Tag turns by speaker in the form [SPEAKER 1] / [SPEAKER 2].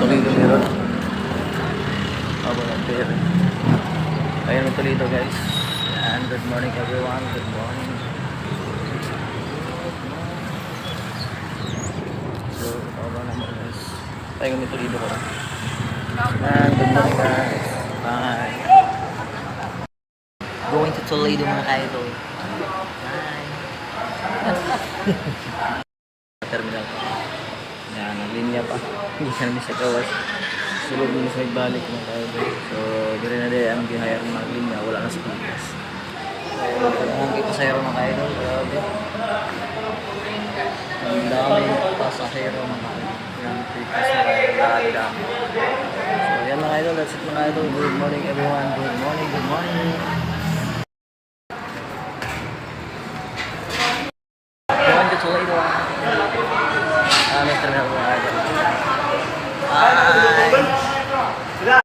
[SPEAKER 1] morning to meron. Abo ng pera. Ayun mo tuloy ito guys. And good morning everyone. Good morning. So, aba naman guys. Ayun mo tuloy ito ko. And good morning guys. Bye. Going to Toledo mga kaidol. Bye. Terminal. Yan, ang linya pa. Hindi siya namin sa gawas. Sulod mo sa balik mga kaidol. So, dire na din ang gihayar ng mga linya. Wala na sa Pilipinas. So, kailangan kayo pasahero mga kaidol. Grabe. Ang dami pasahero mga kaidol. Yan, pikas na kaidol. Dami. So, yan mga kaidol. That's it mga kaidol. Good morning everyone. Good morning. Good morning. Going to Toledo. Terminal mga kaidol.